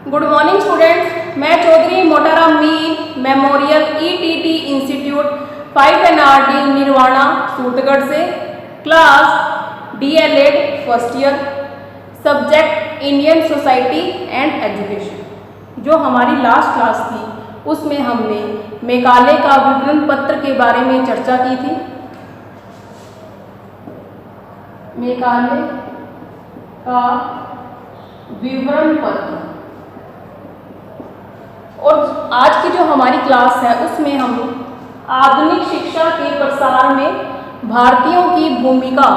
Good morning students, मैं Chaudhary Motaram Mir memorial ETT institute 5 NRD Nirvana Suratgarh से class DLED first year subject Indian society and education. जो हमारी last class थी उसमें हमने मेघालय का विवरण पत्र के बारे में चर्चा की थी। मेघालय का विवरण पत्र, और आज की जो हमारी क्लास है उसमें हम आधुनिक शिक्षा के प्रसार में भारतीयों की भूमिका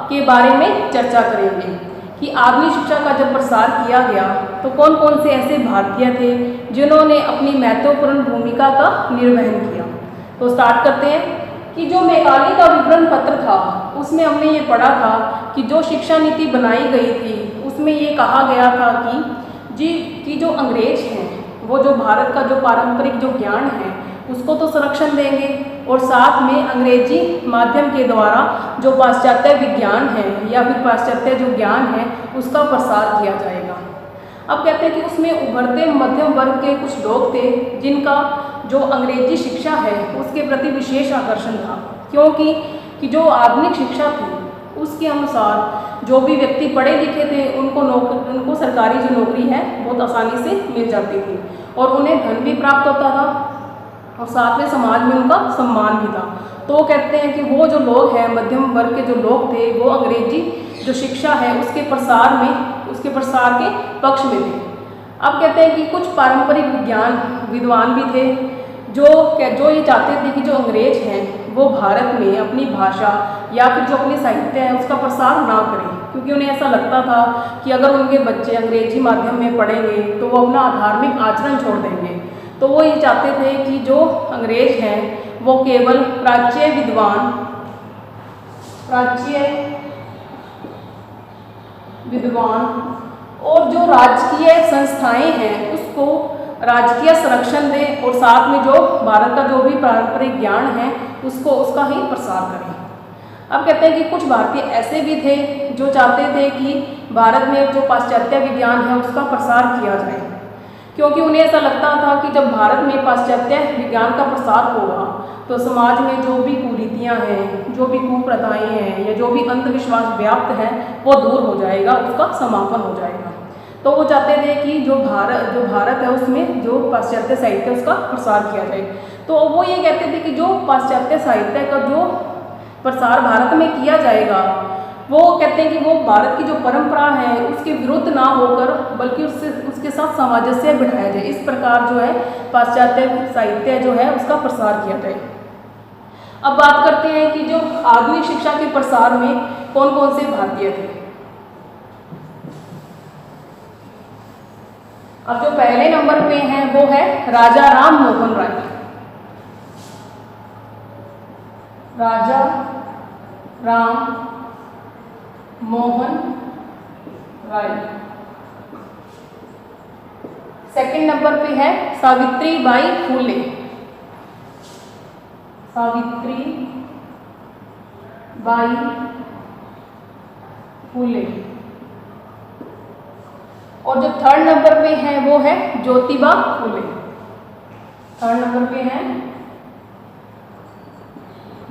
के बारे में चर्चा करेंगे कि आधुनिक शिक्षा का जब प्रसार किया गया तो कौन कौन से ऐसे भारतीय थे जिन्होंने अपनी महत्वपूर्ण भूमिका का निर्वहन किया। तो स्टार्ट करते हैं कि जो मेघालय का विवरण पत्र था उसमें हमने ये पढ़ा था कि जो शिक्षा नीति बनाई गई थी उसमें ये कहा गया था कि जो अंग्रेज हैं वो जो भारत का जो पारंपरिक जो ज्ञान है उसको तो संरक्षण देंगे और साथ में अंग्रेजी माध्यम के द्वारा जो पाश्चात्य विज्ञान है या फिर पाश्चात्य जो ज्ञान है उसका प्रसार किया जाएगा। अब कहते हैं कि उसमें उभरते मध्यम वर्ग के कुछ लोग थे जिनका जो अंग्रेजी शिक्षा है उसके प्रति विशेष आकर्षण था, क्योंकि कि जो आधुनिक शिक्षा थी उसके अनुसार जो भी व्यक्ति पढ़े लिखे थे उनको सरकारी जो नौकरी है बहुत आसानी से मिल जाती थी और उन्हें धन भी प्राप्त होता था और साथ में समाज में उनका सम्मान भी था। तो कहते हैं कि वो जो लोग हैं मध्यम वर्ग के जो लोग थे वो अंग्रेजी जो शिक्षा है उसके प्रसार के पक्ष में थे। अब कहते हैं कि कुछ पारंपरिक विद्वान भी थे जो ये चाहते थे कि जो अंग्रेज हैं वो भारत में अपनी भाषा या फिर जो अपनी साहित्य है उसका प्रसार ना करें, क्योंकि उन्हें ऐसा लगता था कि अगर उनके बच्चे अंग्रेजी माध्यम में पढ़ेंगे तो वो अपना धार्मिक आचरण छोड़ देंगे। तो वो ये चाहते थे कि जो अंग्रेज हैं वो केवल प्राच्य विद्वान और जो राजकीय संस्थाएं हैं उसको राजकीय संरक्षण दें और साथ में जो भारत का जो भी पारंपरिक ज्ञान है उसका ही प्रसार करें। अब कहते हैं कि कुछ भारतीय ऐसे भी थे जो चाहते थे कि भारत में जो पाश्चात्य विज्ञान है उसका प्रसार किया जाए, क्योंकि उन्हें ऐसा लगता था कि जब भारत में पाश्चात्य विज्ञान का प्रसार होगा तो समाज में जो भी कुरीतियाँ हैं, जो भी कुप्रथाएं हैं या जो भी अंधविश्वास व्याप्त है वो दूर हो जाएगा, उसका समापन हो जाएगा। तो वो चाहते थे कि जो भारत है उसमें जो पाश्चात्य साहित्य उसका प्रसार किया जाए। तो वो ये कहते थे कि जो पाश्चात्य साहित्य का जो प्रसार भारत में किया जाएगा वो कहते हैं कि वो भारत की जो परंपरा है उसके विरुद्ध ना होकर बल्कि उसके साथ सामंजस्य बिठाया जाए। इस प्रकार जो है पाश्चात्य साहित्य जो है उसका प्रसार किया जाए। अब बात करते हैं कि जो आधुनिक शिक्षा के प्रसार में कौन कौन से भारतीय थे। अब जो पहले नंबर पे हैं वो है राजा राम मोहन राय। राजा राम मोहन राय। सेकंड नंबर पे है सावित्रीबाई फुले। सावित्रीबाई फुले। और जो थर्ड नंबर पे है वो है ज्योतिबा फुले। थर्ड नंबर पे है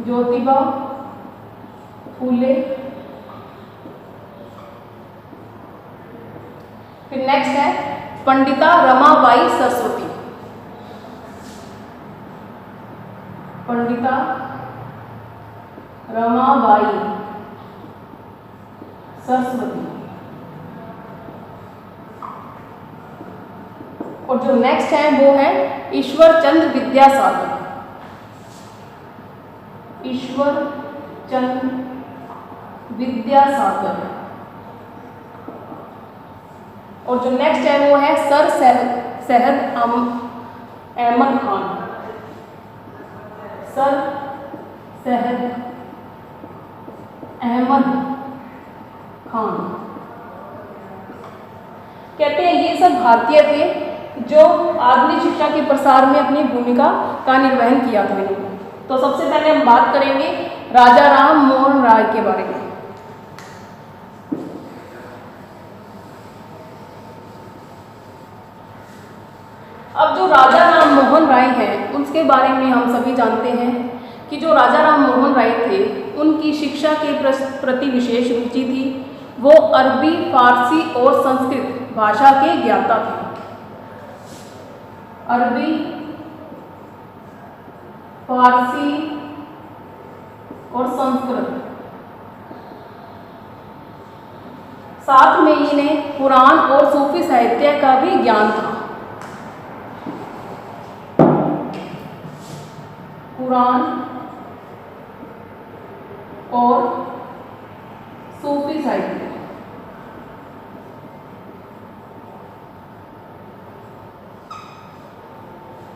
ज्योतिबा फुले। फिर नेक्स्ट है पंडिता रमाबाई सरस्वती। पंडिता रमाबाई सरस्वती। और जो नेक्स्ट है वो है ईश्वर चंद्र विद्यासागर। ईश्वर चंद्र विद्यासागर। और जो नेक्स्ट है वो है सर सैयद अहमद खान। सर सैयद अहमद खान। कहते हैं ये सब भारतीय थे जो आधुनिक शिक्षा के प्रसार में अपनी भूमिका का निर्वहन किया था। तो सबसे पहले हम बात करेंगे राजा राम मोहन राय के बारे में। मोहन राय हैं उसके बारे में हम सभी जानते हैं कि जो राजा राम मोहन राय थे उनकी शिक्षा के प्रति विशेष रुचि थी। वो अरबी, फारसी और संस्कृत भाषा के ज्ञाता थे। अरबी, फारसी और संस्कृत, साथ में इन्हें कुरान और सूफी साहित्य का भी ज्ञान था। कुरान और सूफी साहित्य,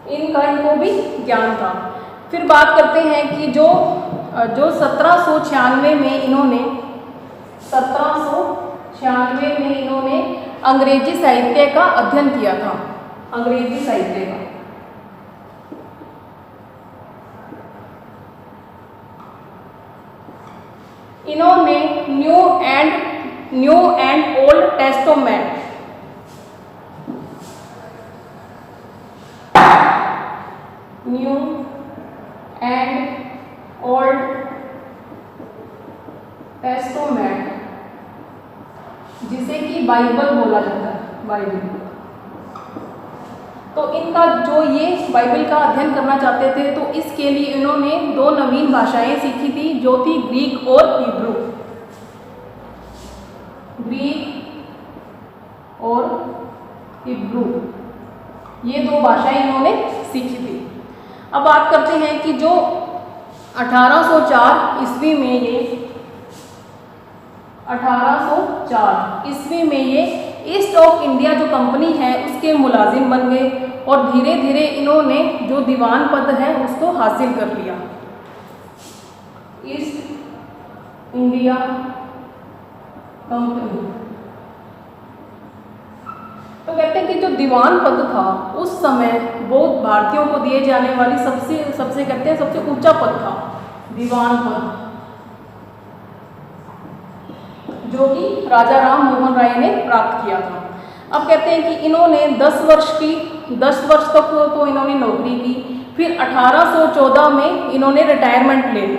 इनको भी ज्ञान था। फिर बात करते हैं कि जो 1796 में इन्होंने अंग्रेजी साहित्य का अध्ययन किया था। अंग्रेजी साहित्य का इन्होंने new and old testament, new and old testament, जिसे कि बाइबल बोला जाता है, बाइबल। तो इनका जो ये बाइबल का अध्ययन करना चाहते थे तो इसके लिए इन्होंने 2 नवीन भाषाएं सीखी थी, जो थी ग्रीक और हिब्रू। ग्रीक और हिब्रू, ये 2 भाषाएं इन्होंने सीखी थी। अब बात करते हैं कि जो 1804 ईस्वी में ये ईस्ट ऑफ इंडिया जो कंपनी है उसके मुलाजिम बन गए और धीरे धीरे इन्होंने जो दीवान पद है उसको हासिल कर लिया। ईस्ट इंडिया कंपनी, तो कहते हैं कि जो दीवान पद था उस समय वो भारतीयों को दिए जाने वाली सबसे कहते हैं सबसे ऊंचा पद था, दीवान पद, जो कि राजा राम मोहन राय ने प्राप्त किया था। अब कहते हैं कि इन्होंने 10 वर्ष तक तो इन्होंने नौकरी की। फिर 1814 में इन्होंने रिटायरमेंट ले ली।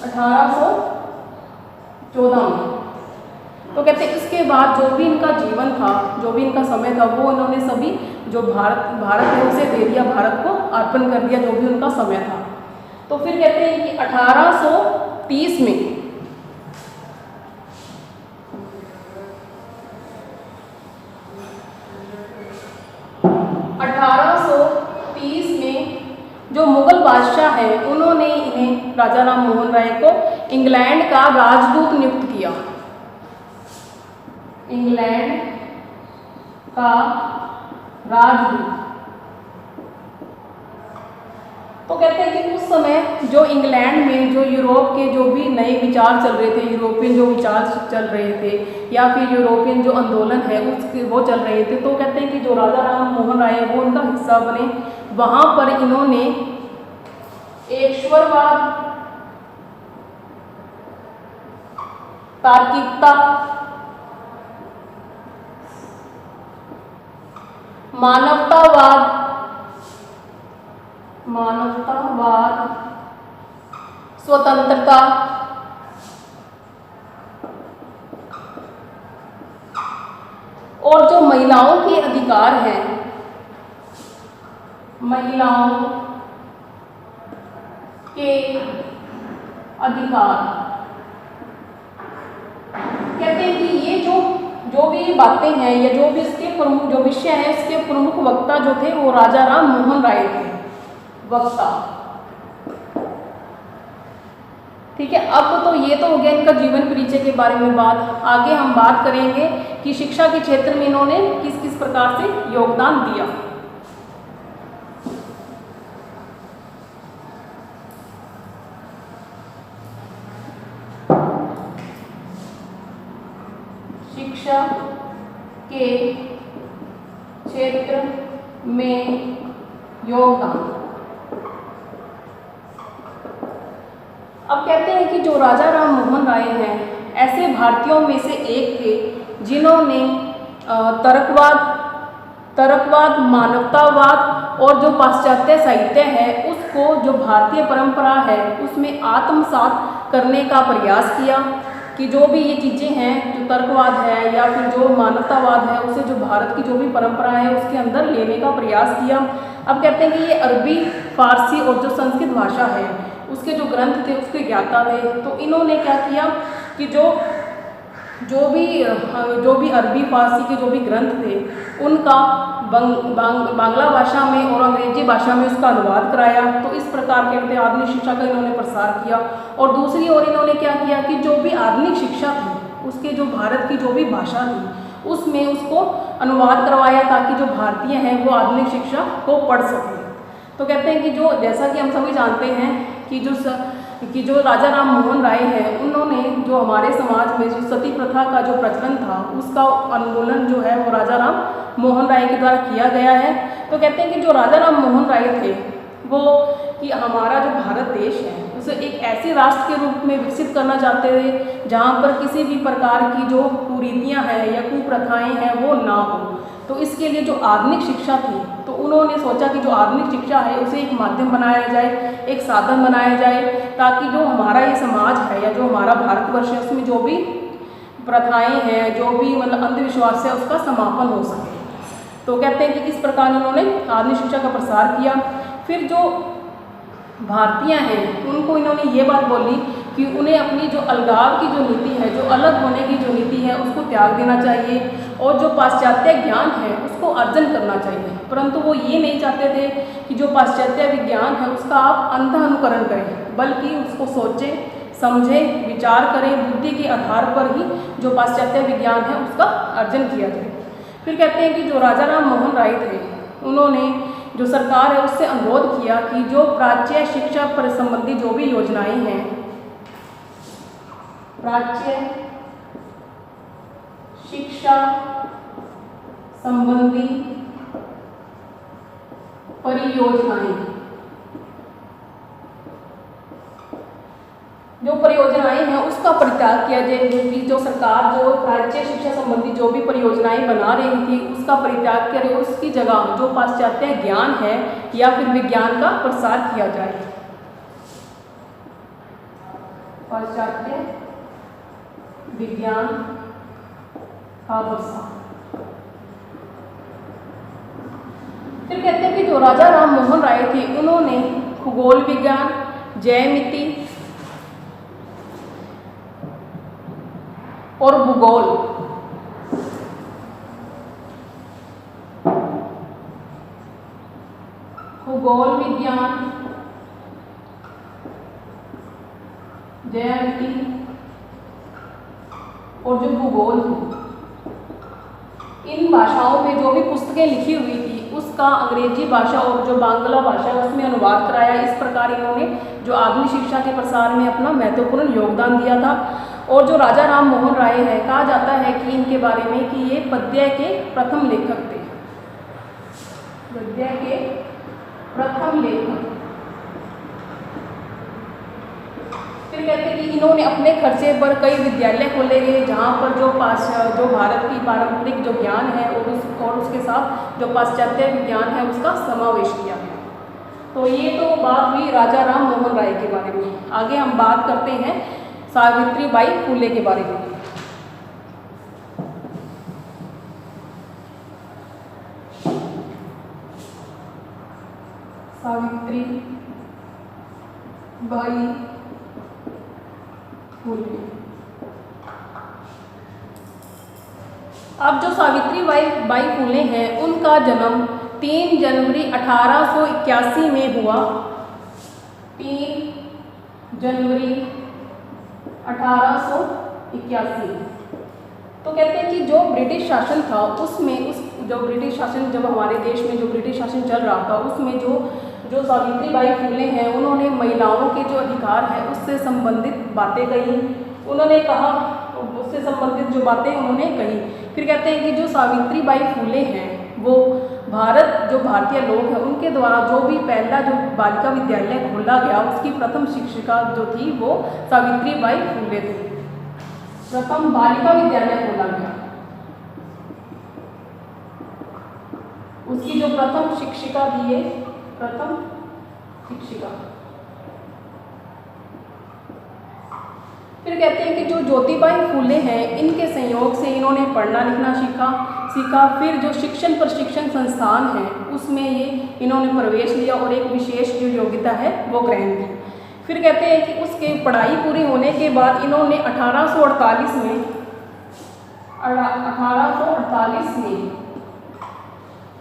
1814 में तो कहते हैं इसके बाद जो भी इनका जीवन था, जो भी इनका समय था, वो इन्होंने सभी जो भारत है उसे दे दिया, भारत को अर्पण कर दिया, जो भी उनका समय था। तो फिर कहते हैं कि 1830 में जो मुगल बादशाह है उन्होंने इन्हें, राजा राम मोहन राय को, इंग्लैंड का राजदूत नियुक्त किया। इंग्लैंड का राजदूत। तो कहते हैं कि उस समय जो इंग्लैंड में जो यूरोप के जो भी नए विचार चल रहे थे, यूरोपियन जो विचार चल रहे थे या फिर यूरोपियन जो आंदोलन है उसके वो चल रहे थे, तो कहते हैं कि जो राजा राम मोहन राय वो उनका हिस्सा बने। वहाँ पर इन्होंने ईश्वरवाद, तार्किकता, मानवतावाद, स्वतंत्रता, और जो महिलाओं के अधिकार हैं, महिलाओं के अधिकार, कहते हैं कि ये जो भी बातें हैं या जो भी इसके प्रमुख जो विषय हैं, इसके प्रमुख वक्ता जो थे वो राजा राम मोहन राय थे, वक्ता। ठीक है, अब तो ये तो हो गया इनका जीवन परिचय के बारे में बात। आगे हम बात करेंगे कि शिक्षा के क्षेत्र में इन्होंने किस किस प्रकार से योगदान दिया। शिक्षा के क्षेत्र में योगदान। अब कहते हैं कि जो राजा राम मोहन राय हैं ऐसे भारतीयों में से एक थे जिन्होंने तर्कवाद, मानवतावाद और जो पाश्चात्य साहित्य है उसको जो भारतीय परंपरा है उसमें आत्मसात करने का प्रयास किया कि जो भी ये चीज़ें हैं, जो तर्कवाद है या फिर जो मानवतावाद है, उसे जो भारत की जो भी परंपरा है उसके अंदर लेने का प्रयास किया। अब कहते हैं कि ये अरबी, फारसी और जो संस्कृत भाषा है उसके जो ग्रंथ थे उसके ज्ञाता थे। तो इन्होंने क्या किया कि जो भी अरबी, फारसी के जो भी ग्रंथ थे उनका बांग्ला भाषा में और अंग्रेजी भाषा में उसका अनुवाद कराया। तो इस प्रकार के आधुनिक शिक्षा का इन्होंने प्रसार किया। और दूसरी ओर इन्होंने क्या किया कि जो भी आधुनिक शिक्षा थी उसके जो भारत की जो भी भाषा थी उसमें उसको अनुवाद करवाया ताकि जो भारतीय हैं वो आधुनिक शिक्षा को पढ़ सकें। तो कहते हैं कि जो जैसा कि हम सभी जानते हैं कि जो राजा राम मोहन राय हैं उन्होंने जो हमारे समाज में जो सती प्रथा का जो प्रचलन था उसका उन्मूलन जो है वो राजा राम मोहन राय के द्वारा किया गया है। तो कहते हैं कि जो राजा राम मोहन राय थे वो कि हमारा जो भारत देश है उसे एक ऐसे राष्ट्र के रूप में विकसित करना चाहते थे जहाँ पर किसी भी प्रकार की जो कुरीतियाँ हैं या कुप्रथाएँ हैं वो ना हो। तो इसके लिए जो आधुनिक शिक्षा थी तो उन्होंने सोचा कि जो आधुनिक शिक्षा है उसे एक माध्यम बनाया जाए, एक साधन बनाया जाए ताकि जो हमारा ये समाज है या जो हमारा भारतवर्ष है उसमें जो भी प्रथाएं हैं, जो भी मतलब अंधविश्वास है उसका समापन हो सके। तो कहते हैं कि इस प्रकार उन्होंने आधुनिक शिक्षा का प्रसार किया। फिर जो भारतीय हैं उनको इन्होंने ये बात बोली कि उन्हें अपनी जो अलगाव की जो नीति है, जो अलग होने की जो नीति है उसको त्याग देना चाहिए और जो पाश्चात्य ज्ञान है उसको अर्जन करना चाहिए। परंतु वो ये नहीं चाहते थे कि जो पाश्चात्य विज्ञान है उसका आप अंधा अनुकरण करें, बल्कि उसको सोचें, समझें, विचार करें, बुद्धि के आधार पर ही जो पाश्चात्य विज्ञान है उसका अर्जन किया जाए। फिर कहते हैं कि जो राजा राम मोहन राय थे उन्होंने जो सरकार है उससे अनुरोध किया कि जो प्राच्य शिक्षा पर संबंधी जो भी योजनाएं हैं, प्राच्य शिक्षा संबंधी परियोजनाएं, जो परियोजनाएं हैं उसका परित्याग किया जाए। क्योंकि जो सरकार जो प्राच्य शिक्षा संबंधी जो भी परियोजनाएं बना रही थी उसका परित्याग करे, उसकी जगह जो पाश्चात्य ज्ञान है या फिर विज्ञान का प्रसार किया जाए। पाश्चात्य विज्ञान का प्रसार। फिर कहते हैं कि जो राजा राम मोहन राय थे उन्होंने खगोल विज्ञान, ज्यामिति और भूगोल विज्ञान, ज्यामिति और जो भूगोल इन भाषाओं में जो भी पुस्तकें लिखी हुई थी उसका अंग्रेजी भाषा और जो बांग्ला भाषा है उसमें अनुवाद कराया। इस प्रकार इन्होंने जो आधुनिक शिक्षा के प्रसार में अपना महत्वपूर्ण योगदान दिया था। और जो राजा राम मोहन राय है कहा जाता है कि इनके बारे में कि ये पद्य के प्रथम लेखक थे, पद्य के प्रथम लेखक। फिर कहते हैं कि इन्होंने अपने खर्चे पर कई विद्यालय खोले गए जहाँ पर जो भारत की पारंपरिक जो ज्ञान है और उसके साथ जो पाश्चात्य विज्ञान है उसका समावेश किया गया। तो ये तो बात हुई राजा राम मोहन राय के बारे में। आगे हम बात करते हैं सावित्रीबाई फुले के बारे में। सावित्रीबाई फुले। अब जो सावित्रीबाई फुले हैं उनका जन्म 3 जनवरी 1881 में हुआ। 3 जनवरी 1881। तो कहते हैं कि जो ब्रिटिश शासन था उसमें जो ब्रिटिश शासन जब हमारे देश में जो ब्रिटिश शासन चल रहा था उसमें जो सावित्रीबाई फुले हैं उन्होंने महिलाओं के जो अधिकार है उससे संबंधित बातें कही। उन्होंने कहा, उससे संबंधित जो बातें उन्होंने कही। फिर कहते हैं कि जो सावित्रीबाई फुले हैं वो जो भारतीय लोग हैं उनके द्वारा जो भी पहला जो बालिका विद्यालय खोला गया उसकी प्रथम शिक्षिका जो थी वो सावित्रीबाई फुले थी। प्रथम बालिका विद्यालय खोला गया उसकी जो प्रथम शिक्षिका थी, ये प्रथम शिक्षिका। फिर कहते हैं कि जो ज्योतिबाई फूले हैं, इनके संयोग से इन्होंने पढ़ना लिखना सीखा। फिर जो शिक्षण प्रशिक्षण संस्थान है उसमें ये इन्होंने प्रवेश लिया और एक विशेष जो योग्यता है वो ग्रहण की। फिर कहते हैं कि उसके पढ़ाई पूरी होने के बाद इन्होंने 1848 में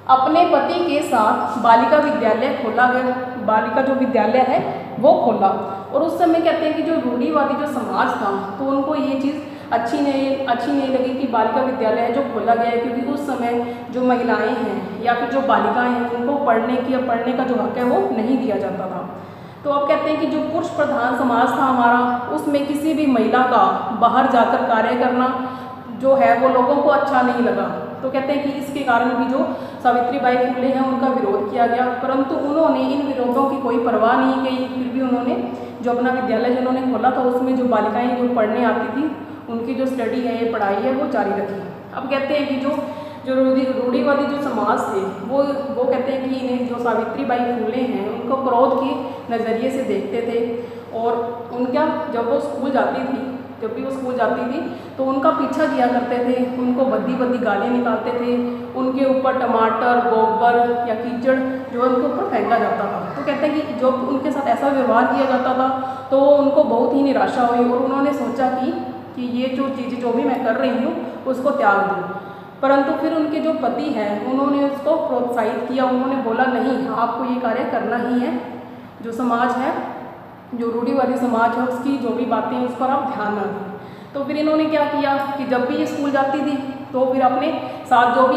अपने पति के साथ बालिका विद्यालय खोला गया, बालिका जो विद्यालय है वो खोला। और उस समय कहते हैं कि जो रूढ़िवादी जो समाज था तो उनको ये चीज़ अच्छी नहीं लगी कि बालिका विद्यालय जो खोला गया है, क्योंकि उस समय जो महिलाएं हैं या फिर जो बालिकाएं हैं उनको पढ़ने का जो हक है वो नहीं दिया जाता था। तो अब कहते हैं कि जो पुरुष प्रधान समाज था हमारा, उसमें किसी भी महिला का बाहर जाकर कार्य करना जो है वो लोगों को अच्छा नहीं लगा। तो कहते हैं कि इसके कारण भी जो सावित्रीबाई फूले हैं उनका विरोध किया गया, परंतु उन्होंने इन विरोधों की कोई परवाह नहीं की। फिर भी उन्होंने जो अपना विद्यालय जो उन्होंने खोला था उसमें जो बालिकाएं जो पढ़ने आती थी उनकी जो स्टडी है, ये पढ़ाई है वो जारी रखी। अब कहते हैं कि जो रूढ़िवादी जो समाज थे वो कहते हैं कि इन्हें जो सावित्रीबाई फूले हैं उनको क्रोध के नज़रिए से देखते थे। और उनका जब वो स्कूल जाती थी तो उनका पीछा किया करते थे, उनको बद्दी गालियाँ निकालते थे, उनके ऊपर टमाटर, गोबर या कीचड़ जो है उनके ऊपर फेंका जाता था। तो कहते हैं कि जब उनके साथ ऐसा व्यवहार किया जाता था तो उनको बहुत ही निराशा हुई और उन्होंने सोचा कि ये जो चीज़ें जो भी मैं कर रही हूँ उसको त्याग दूँ। परंतु फिर उनके जो पति हैं उन्होंने उसको प्रोत्साहित किया, उन्होंने बोला नहीं, आपको ये कार्य करना ही है। जो समाज है, जो रूढ़िवादी समाज है उसकी जो भी बातें हैं उस पर आप ध्यान न दें। तो फिर इन्होंने क्या किया कि जब भी ये स्कूल जाती थी तो फिर अपने साथ जो भी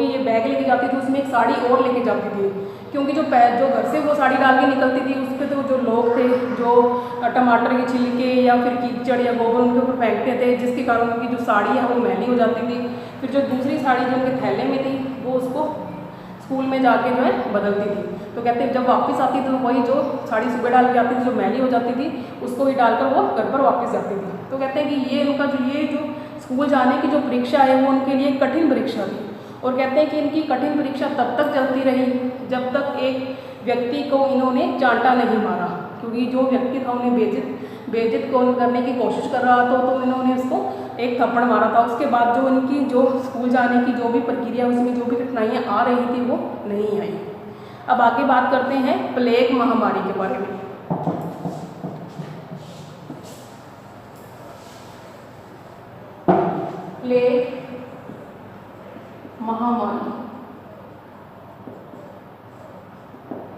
ये बैग लेके जाती थी उसमें एक साड़ी और लेके जाती थी, क्योंकि जो घर से वो साड़ी डाल के निकलती थी उस पर तो जो लोग थे जो टमाटर के छिलके या फिर कीचड़ या गोबर उनके ऊपर फेंकते थे, जिसके कारण उनकी जो साड़ी है वो मैली हो जाती थी। फिर जो दूसरी साड़ी जो उनके थैले में थी वो उसको स्कूल में जाके जो है बदलती थी। तो कहते हैं जब वापस आती थी तो वही जो साड़ी सुबह डाल के आती थी जो मैली हो जाती थी उसको ही डालकर वो घर पर वापस जाती थी। तो कहते हैं कि ये उनका जो स्कूल जाने की जो परीक्षा है वो उनके लिए कठिन परीक्षा थी। और कहते हैं कि इनकी कठिन परीक्षा तब तक चलती रही जब तक एक व्यक्ति को इन्होंने चांटा नहीं मारा, क्योंकि जो व्यक्ति था उन्हें बेइज्जत करने की कोशिश कर रहा था तो इन्होंने उसको एक थप्पड़ मारा था। उसके बाद जो इनकी जो स्कूल जाने की जो भी प्रक्रिया उसमें जो भी कठिनाइयाँ आ रही थी वो नहीं आई। अब आगे बात करते हैं प्लेग महामारी के बारे में। प्लेग महामारी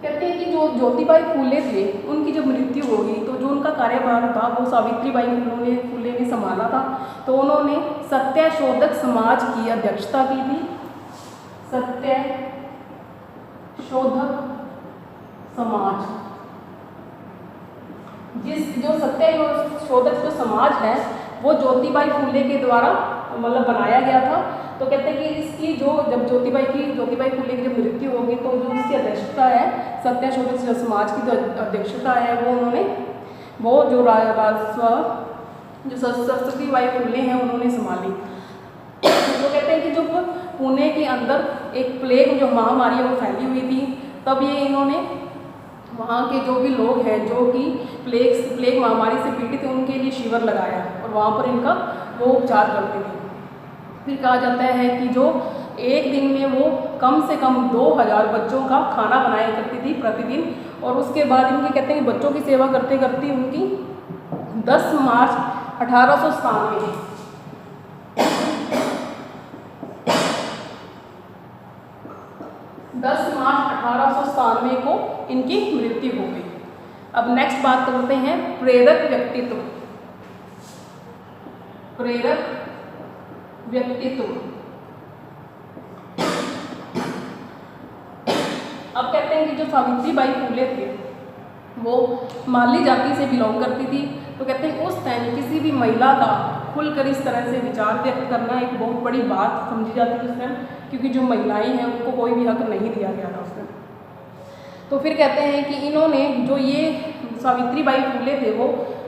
कहते हैं कि जो ज्योतिबाई फूले थे उनकी जब मृत्यु होगी तो जो उनका कार्यभार था वो सावित्रीबाई फूले ने संभाला था। तो उन्होंने सत्यशोधक समाज की अध्यक्षता की थी। सत्यशोधक समाज, जो सत्यशोधक जो समाज है वो ज्योतिबाई फूले के द्वारा मतलब बनाया गया था। तो कहते हैं कि इसकी जब ज्योतिबाई फूले की जब मृत्यु होगी तो जो उसकी अध्यक्षता है सत्यशोधक समाज की जो अध्यक्षता है वो सावित्रीबाई फूले हैं उन्होंने संभाली। तो कहते हैं कि जो पुणे के अंदर एक प्लेग जो महामारी है वो फैली हुई थी, तब ये इन्होंने वहाँ के जो भी लोग हैं जो कि प्लेग महामारी से पीड़ित हैं उनके लिए शिविर लगाया और वहाँ पर इनका वो उपचार करते थे। फिर कहा जाता है कि जो एक दिन में वो कम से कम 2000 बच्चों का खाना बनाया करती थी प्रतिदिन। और उसके बाद इनकी कहते हैं बच्चों की सेवा करते करते उनकी 10 मार्च 1897 को इनकी मृत्यु हो गई। अब नेक्स्ट बात करते हैं प्रेरक व्यक्तित्व। अब कहते हैं कि जो सावित्रीबाई फूले थे वो माली जाति से बिलोंग करती थी। तो कहते हैं उस टाइम किसी भी महिला का खुलकर इस तरह से विचार व्यक्त करना एक बहुत बड़ी बात समझी जाती थी उस टाइम, क्योंकि जो महिलाएं हैं उनको कोई भी हक नहीं दिया गया था उस टाइम। तो फिर कहते हैं कि इन्होंने जो ये सावित्रीबाई फूले थे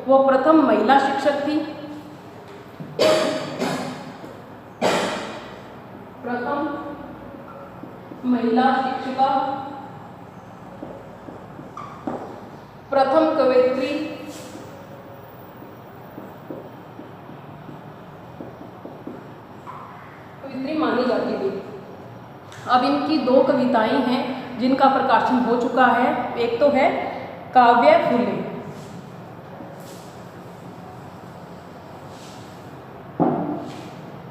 वो प्रथम महिला शिक्षक थी। प्रथम महिला शिक्षिका, प्रथम कवयित्री, मानी जाती थी। अब इनकी दो कविताएं हैं जिनका प्रकाशन हो चुका है। एक तो है काव्य फूले,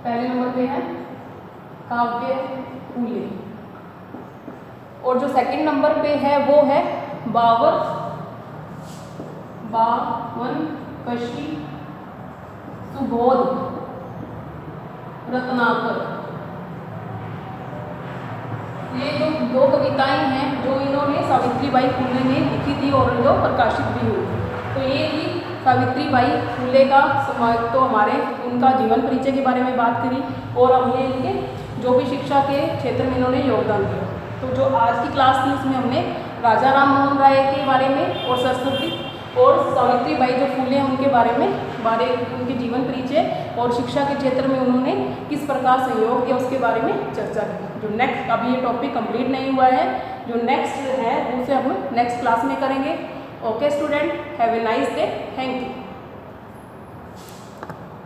पहले नंबर पे है काव्य फूले, और जो सेकंड नंबर पे है वो है बावन कशी सुबोध रत्नाकर। ये जो दो कविताएं हैं जो इन्होंने सावित्रीबाई फुले ने लिखी थी और जो प्रकाशित भी हुई। तो ये थी सावित्रीबाई फुले का तो हमारे उनका जीवन परिचय के बारे में बात करी, और हमने इनके जो भी शिक्षा के क्षेत्र में इन्होंने योगदान दिया। तो जो आज की क्लास थी उसमें हमने राजा राम मोहन राय के बारे में और सरस्वती और सावित्रीबाई जो फुले हैं उनके बारे में उनके जीवन परिचय और शिक्षा के क्षेत्र में उन्होंने किस प्रकार सहयोग दिया उसके बारे में चर्चा की। जो नेक्स्ट, अभी ये टॉपिक कंप्लीट नहीं हुआ है, जो नेक्स्ट है उसे हम नेक्स्ट क्लास में करेंगे। Okay student, have a nice day, thank you.